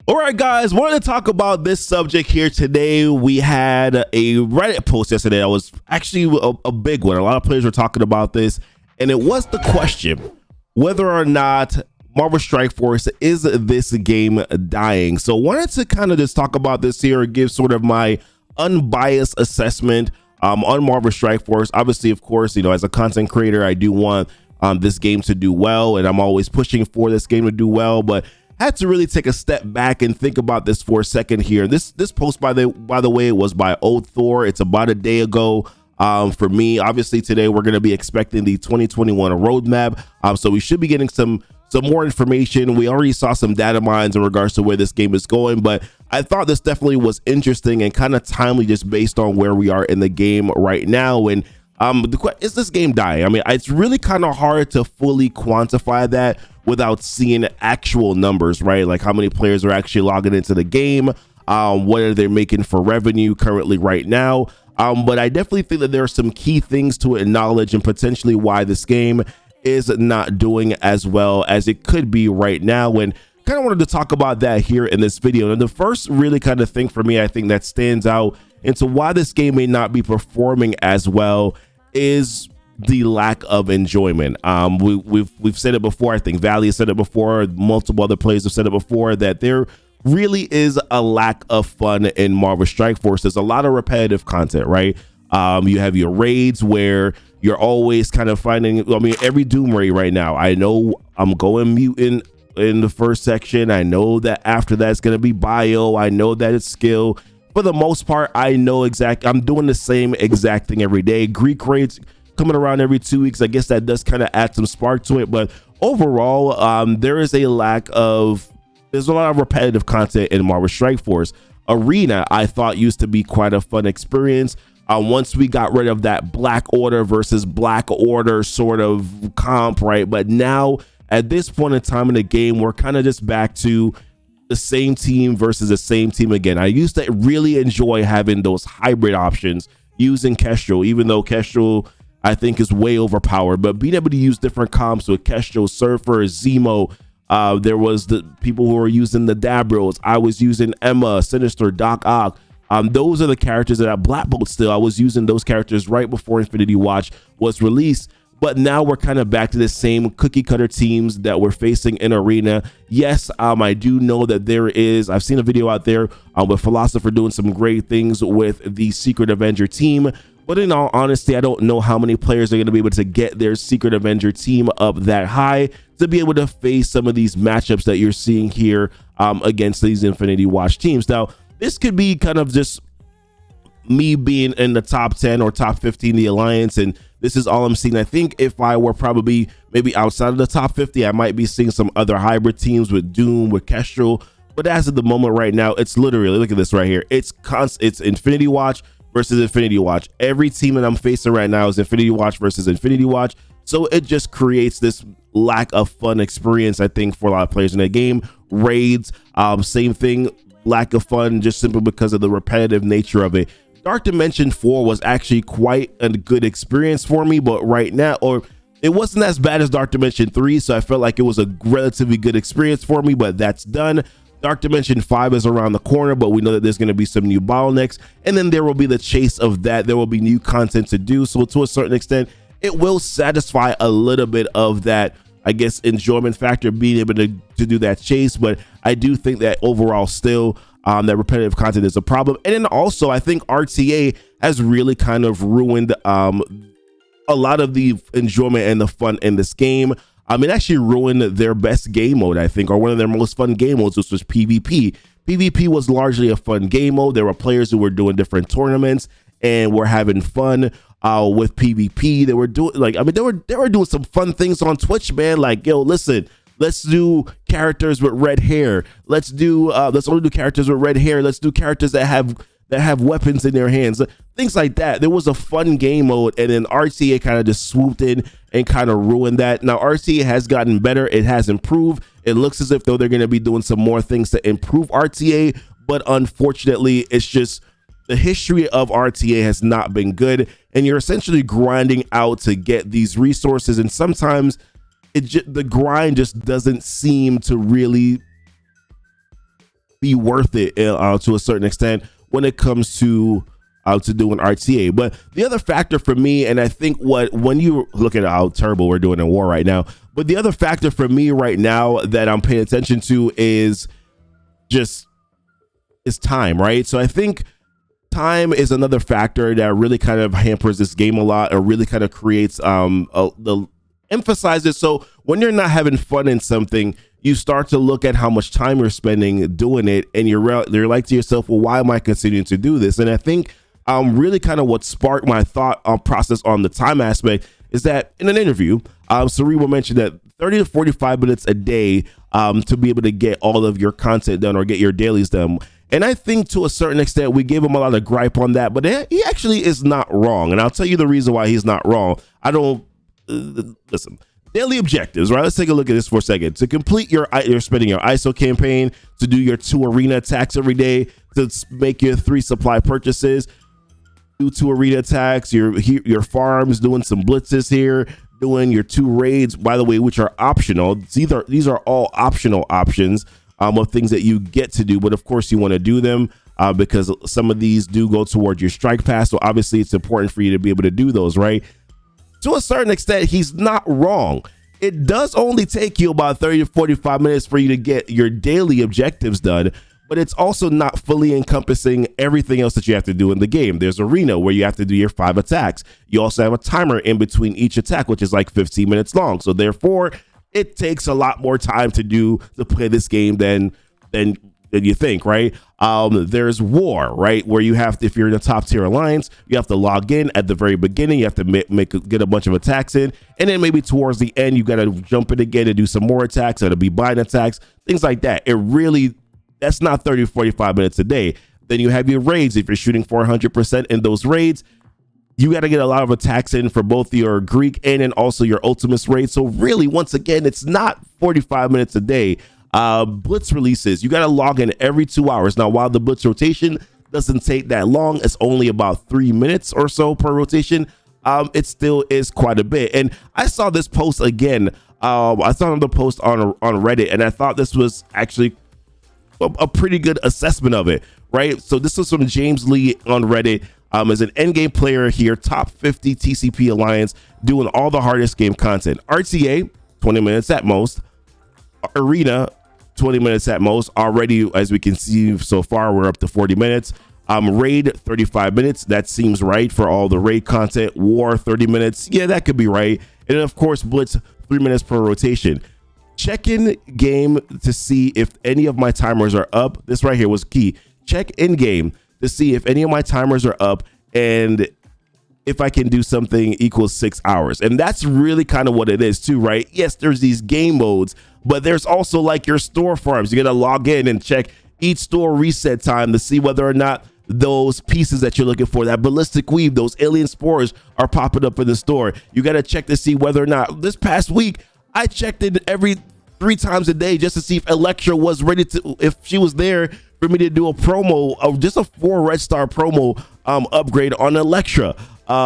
All right, guys, wanted to talk about this subject here today. We had a Reddit post yesterday that was actually a big one. A lot of players were talking about this, and it was the question whether or not Marvel Strike Force is this game dying. So wanted to kind of just talk about this here and give sort of my unbiased assessment on Marvel Strike Force. Obviously, of course, as a content creator, I do want this game to do well, and I'm always pushing for this game to do well, but had to really take a step back and think about this for a second here. This post, by the way, was by Old Thor. It's about a day ago for me. Obviously, today we're going to be expecting the 2021 roadmap, so we should be getting some more information. We already saw some data mines in regards to where this game is going, but I thought this definitely was interesting and kind of timely just based on where we are in the game right now. And is this game dying? I mean, it's really kind of hard to fully quantify that without seeing actual numbers, right? Like how many players are actually logging into the game, what are they making for revenue currently right now. But I definitely think that there are some key things to acknowledge and potentially why this game is not doing as well as it could be right now. And kind of wanted to talk about that here in this video. And the first really kind of thing for me, I think that stands out into why this game may not be performing as well is the lack of enjoyment. We've said it before. I think Valley has said it before. Multiple other players have said it before, that there really is a lack of fun in Marvel Strike Force. There's a lot of repetitive content, right? You have your raids where you're always kind of finding, every Doom raid right now, I know I'm going mutant in the first section. I know that after that's going to be bio. I know that it's skill. For the most part, I know I'm doing the same exact thing every day. Greek raids coming around every 2 weeks. I guess that does kind of add some spark to it, but overall, there's a lot of repetitive content in Marvel Strike Force. Arena, I thought, used to be quite a fun experience. Once we got rid of that Black Order versus Black Order sort of comp, right? But now at this point in time in the game, we're kind of just back to the same team versus the same team again. I used to really enjoy having those hybrid options using Kestrel, even though Kestrel I think is way overpowered, but being able to use different comps with Kestrel, Surfer, Zemo. There was the people who were using the Dabros. I was using Emma, Sinister, Doc Ock. Those are the characters that at Black Bolt still. I was using those characters right before Infinity Watch was released. But now we're kind of back to the same cookie cutter teams that we're facing in Arena. Yes, I do know that I've seen a video out there with Philosopher doing some great things with the Secret Avenger team. But in all honesty, I don't know how many players are going to be able to get their Secret Avenger team up that high to be able to face some of these matchups that you're seeing here against these Infinity Watch teams. Now, this could be kind of just me being in the top 10 or top 15 of the Alliance, and this is all I'm seeing. I think if I were probably maybe outside of the top 50, I might be seeing some other hybrid teams with Doom, with Kestrel. But as of the moment right now, it's literally, look at this right here. It's Infinity Watch versus Infinity Watch. Every team that I'm facing right now is Infinity Watch versus Infinity Watch. So it just creates this lack of fun experience, I think, for a lot of players in the game. Raids, same thing, lack of fun just simply because of the repetitive nature of it. Dark Dimension 4 was actually quite a good experience for me, but right now, it wasn't as bad as Dark Dimension 3, so I felt like it was a relatively good experience for me, but that's done. Dark Dimension 5 is around the corner, but we know that there's going to be some new bottlenecks, and then there will be the chase of that. There will be new content to do, so to a certain extent, it will satisfy a little bit of that, I guess, enjoyment factor, being able to do that chase. But I do think that overall still that repetitive content is a problem. And then also I think RTA has really kind of ruined a lot of the enjoyment and the fun in this game. It actually ruined their best game mode, I think, or one of their most fun game modes, which was PvP. PvP was largely a fun game mode. There were players who were doing different tournaments and were having fun with PvP. They were doing they were doing some fun things on Twitch, man. Like, yo, listen, let's do characters with red hair. Let's only do characters with red hair. Let's do characters that have weapons in their hands. Things like that. There was a fun game mode, and then RTA kind of just swooped in and kind of ruined that. Now RTA has gotten better. It has improved. It looks as if though they're going to be doing some more things to improve RTA, but unfortunately, it's just the history of RTA has not been good, and you're essentially grinding out to get these resources, and sometimes the grind just doesn't seem to really be worth it to a certain extent when it comes to doing RTA. But the other factor for me, and I think when you look at how terrible we're doing in war right now, but the other factor for me right now that I'm paying attention to is time, right? So I think time is another factor that really kind of hampers this game a lot, or really kind of creates emphasizes. So when you're not having fun in something, you start to look at how much time you're spending doing it, and you're like to yourself, well, why am I continuing to do this? And I think really kind of what sparked my thought process on the time aspect is that in an interview, Cerebral mentioned that 30 to 45 minutes a day to be able to get all of your content done or get your dailies done. And I think to a certain extent, we gave him a lot of gripe on that, but he actually is not wrong. And I'll tell you the reason why he's not wrong. I don't listen. Daily objectives, right? Let's take a look at this for a second. To complete you're spending your ISO campaign, to do your 2 arena attacks every day, to make your 3 supply purchases, do 2 arena attacks, your farms, doing some blitzes here, doing your 2 raids, by the way, which are optional. These are all optional options of things that you get to do, but of course you want to do them because some of these do go towards your strike pass. So obviously it's important for you to be able to do those, right? To a certain extent, he's not wrong. It does only take you about 30 to 45 minutes for you to get your daily objectives done, but it's also not fully encompassing everything else that you have to do in the game. There's arena where you have to do your 5 attacks. You also have a timer in between each attack, which is like 15 minutes long. So therefore, it takes a lot more time to play this game than you think, right? There's war, right? Where you have to, if you're in a top tier alliance, you have to log in at the very beginning. You have to get a bunch of attacks in, and then maybe towards the end, you got to jump in again and do some more attacks. That'll be bind attacks, things like that. That's not 30 to 45 minutes a day. Then you have your raids. If you're shooting 400% in those raids, you got to get a lot of attacks in for both your Greek and also your Ultimus raid. So really, once again, it's not 45 minutes a day. Blitz releases, you got to log in every 2 hours. Now, while the blitz rotation doesn't take that long, it's only about 3 minutes or so per rotation. It still is quite a bit. And I saw this post again. I saw the post on Reddit, and I thought this was actually a pretty good assessment of it, right? So this was from James Lee on Reddit. As an endgame player here, top 50 TCP Alliance, doing all the hardest game content. RTA, 20 minutes at most. Arena, 20 minutes at most. Already, as we can see so far, we're up to 40 minutes. Raid, 35 minutes. That seems right for all the raid content. War, 30 minutes. Yeah, that could be right. And of course, Blitz, 3 minutes per rotation. Check in game to see if any of my timers are up. This right here was key. Check in game to see if any of my timers are up and if I can do something equals 6 hours. And that's really kind of what it is too, right? Yes, there's these game modes, but there's also like your store farms. You got to log in and check each store reset time to see whether or not those pieces that you're looking for, that ballistic weave, those alien spores are popping up in the store. You got to check to see whether or not this past week, I checked in every 3 times a day just to see if Electra was ready to, if she was there for me to do a promo of just a 4 red star promo upgrade on Electra,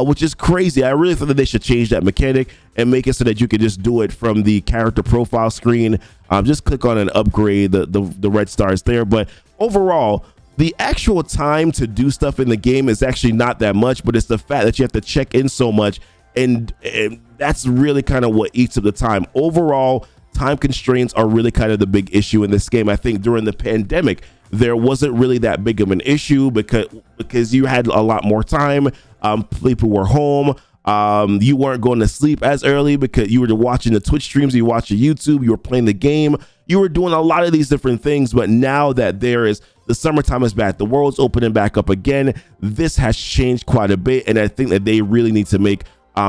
which is crazy. I really thought that they should change that mechanic and make it so that you could just do it from the character profile screen. Just click on and upgrade the red stars there. But overall, the actual time to do stuff in the game is actually not that much, but it's the fact that you have to check in so much. And that's really kind of what eats up the time. Overall, time constraints are really kind of the big issue in this game. I think during the pandemic, there wasn't really that big of an issue because you had a lot more time. People were home. You weren't going to sleep as early because you were watching the Twitch streams, you were watching YouTube, you were playing the game, you were doing a lot of these different things. But now that the summertime is back, the world's opening back up again, this has changed quite a bit. And I think that they really need to make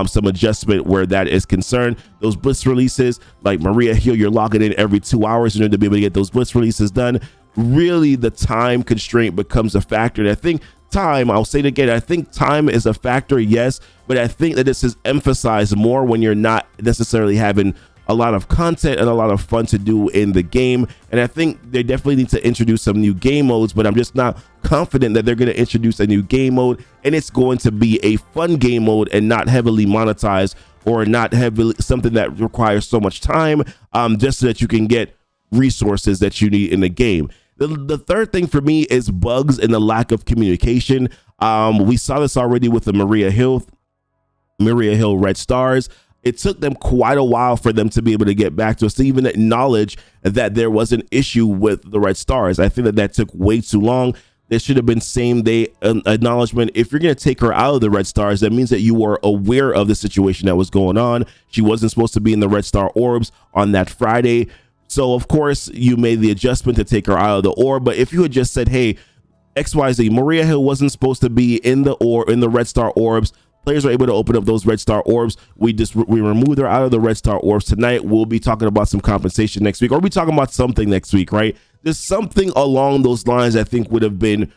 some adjustment where that is concerned. Those blitz releases, like Maria here, you're logging in every 2 hours in order to be able to get those blitz releases done. Really, the time constraint becomes a factor. And I think time, I'll say it again, I think time is a factor, yes, but I think that this is emphasized more when you're not necessarily having a lot of content and a lot of fun to do in the game. And I think they definitely need to introduce some new game modes, but I'm just not confident that they're going to introduce a new game mode and it's going to be a fun game mode and not heavily monetized or not heavily something that requires so much time, just so that you can get resources that you need in the game. The third thing for me is bugs and the lack of communication. We saw this already with the Maria Hill Red Stars. It took them quite a while for them to be able to get back to us, to even acknowledge that there was an issue with the Red Stars. I think that took way too long. There should have been same day acknowledgement. If you're going to take her out of the Red Stars, that means that you were aware of the situation that was going on. She wasn't supposed to be in the Red Star orbs on that Friday. So of course you made the adjustment to take her out of the orb. But if you had just said, hey, XYZ, Maria Hill wasn't supposed to be in the Red Star orbs. Players are able to open up those Red Star orbs. We removed her out of the Red Star orbs tonight. We'll be talking about some compensation next week, or we talking about something next week, right? There's something along those lines I think would have been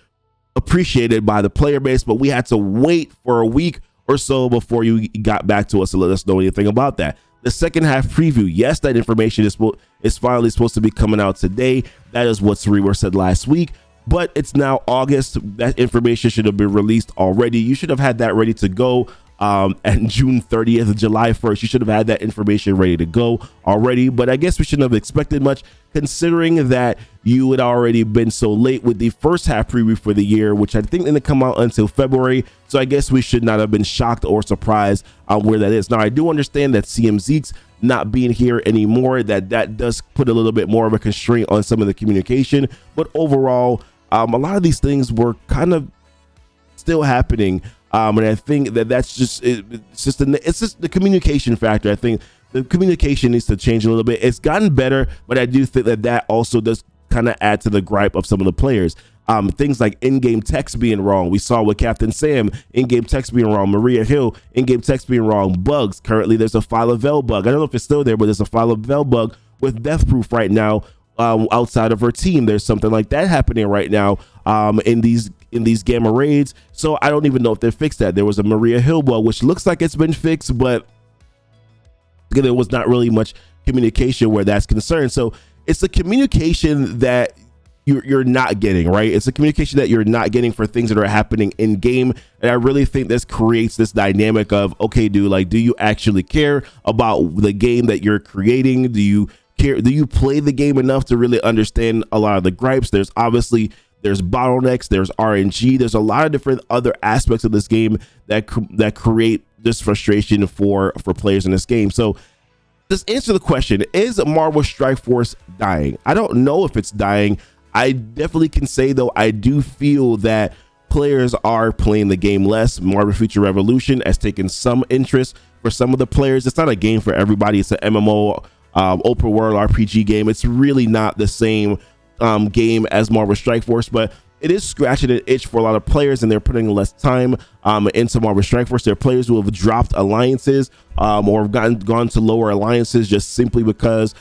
appreciated by the player base, but we had to wait for a week or so before you got back to us to let us know anything about that. The second half preview, yes, that information is finally supposed to be coming out today. That is what Cerebro said last week. But it's now August. That information should have been released already. You should have had that ready to go at June 30th, July 1st. You should have had that information ready to go already. But I guess we shouldn't have expected much, considering that you had already been so late with the first half preview for the year, which I think didn't come out until February. So I guess we should not have been shocked or surprised on where that is. Now, I do understand that CM Zeke's not being here anymore, that does put a little bit more of a constraint on some of the communication. But overall, a lot of these things were kind of still happening, and I think that's just it's just the communication factor. I think the communication needs to change a little bit. It's gotten better, but I do think that also does kind of add to the gripe of some of the players. Things like in-game text being wrong. We saw with Captain Sam, in-game text being wrong. Maria Hill, in-game text being wrong. Bugs. Currently, there's a File of Vel bug. I don't know if it's still there, but there's a File of Vel bug with Death Proof right now. Outside of her team, there's something like that happening right now in these gamma raids. So I don't even know if they fixed that. There was a Maria Hill bug, which looks like it's been fixed, but there was not really much communication where that's concerned. So it's the communication that you're not getting, right? It's the communication that you're not getting for things that are happening in game. And I really think this creates this dynamic of, okay, dude, like, do you actually care about the game that you're creating? Do you play the game enough to really understand a lot of the gripes? There's bottlenecks, there's RNG, there's a lot of different other aspects of this game that create this frustration for players in this game. So just answer the question, is Marvel Strike Force dying? I don't know if it's dying. I definitely can say, though, I do feel that players are playing the game less. Marvel Future Revolution has taken some interest for some of the players. It's not a game for everybody. It's an MMO, open world RPG game. It's really not the same game as Marvel Strike Force, but it is scratching an itch for a lot of players, and they're putting less time into Marvel Strike Force. There are players who have dropped alliances or have gone to lower alliances just simply because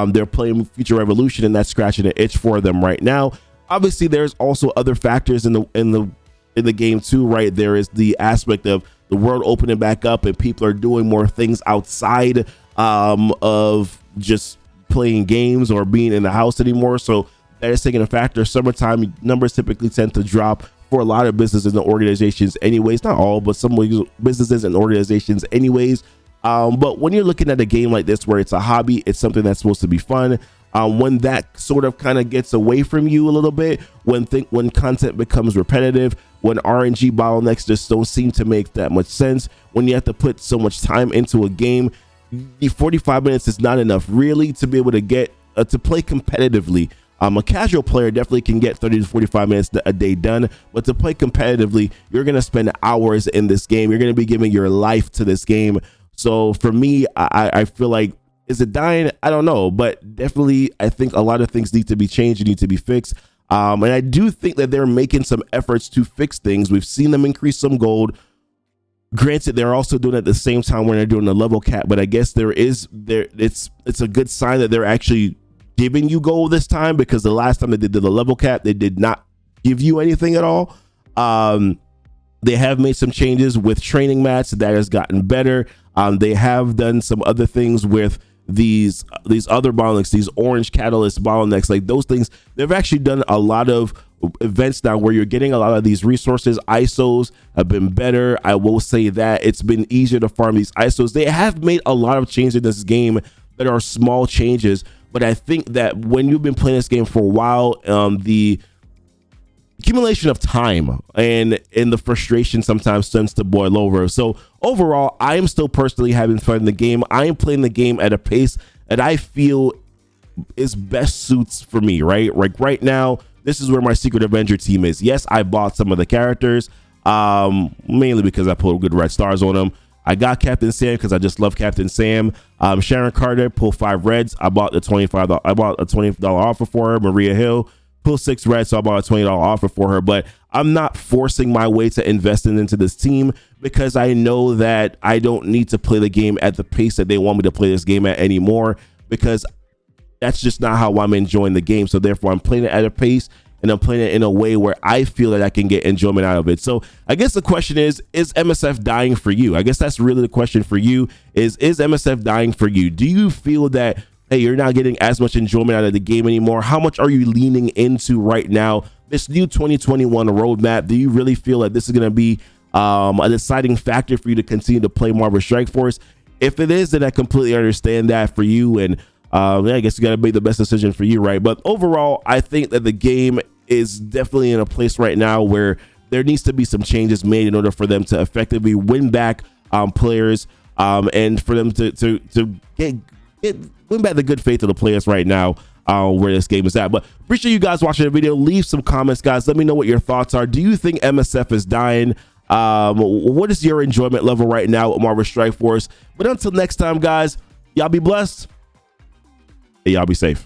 they're playing Future Revolution, and that's scratching an itch for them right now. Obviously, there's also other factors in the game too, right? There is the aspect of the world opening back up, and people are doing more things outside of just playing games or being in the house anymore. So that is taking a factor. Summertime numbers typically tend to drop for a lot of businesses and organizations anyways. Not all, but some businesses and organizations anyways. But when you're looking at a game like this where it's a hobby, it's something that's supposed to be fun. When that sort of kind of gets away from you a little bit, when content becomes repetitive, when RNG bottlenecks just don't seem to make that much sense, when you have to put so much time into a game, the 45 minutes is not enough really to be able to get to play competitively. A casual player definitely can get 30 to 45 minutes a day done, but to play competitively, you're going to spend hours in this game. You're going to be giving your life to this game. So for me, I feel like, is it dying? I don't know, but definitely I think a lot of things need to be changed and need to be fixed. And I do think that they're making some efforts to fix things. We've seen them increase some gold. Granted, they're also doing it at the same time when they're doing the level cap, but I guess it's a good sign that they're actually giving you gold this time, because the last time they did the level cap, they did not give you anything at all. They have made some changes with training mats that has gotten better. They have done some other things with these other bottlenecks, these orange catalyst bottlenecks, like those things. They've actually done a lot of events now where you're getting a lot of these resources. ISOs have been better. I will say that it's been easier to farm these ISOs. They have made a lot of changes in this game that are small changes, but I think that when you've been playing this game for a while, the accumulation of time and the frustration sometimes tends to boil over. So overall, I am still personally having fun in the game. I am playing the game at a pace that I feel is best suits for me, right? Like right now, this is where my Secret Avenger team is. Yes, I bought some of the characters, mainly because I put good red stars on them. I got Captain Sam because I just love Captain Sam. Sharon Carter, pull 5 reds. I bought a $20 offer for her. Maria Hill, pull 6 reds, so I bought a $20 offer for her. But I'm not forcing my way to investing into this team because I know that I don't need to play the game at the pace that they want me to play this game at anymore, because that's just not how I'm enjoying the game. So therefore, I'm playing it at a pace, and I'm playing it in a way where I feel that I can get enjoyment out of it. So I guess the question is MSF dying for you? I guess that's really the question for you, is MSF dying for you? Do you feel that, hey, you're not getting as much enjoyment out of the game anymore? How much are you leaning into right now this new 2021 roadmap? Do you really feel that this is going to be a deciding factor for you to continue to play Marvel Strike Force? If it is, then I completely understand that for you, and I guess you got to make the best decision for you, right? But overall, I think that the game is definitely in a place right now where there needs to be some changes made in order for them to effectively win back players, and for them to win back the good faith of the players right now, where this game is at. But appreciate you guys watching the video. Leave some comments, guys. Let me know what your thoughts are. Do you think MSF is dying? What is your enjoyment level right now with Marvel Strike Force? But until next time, guys, y'all be blessed. Hey, y'all be safe.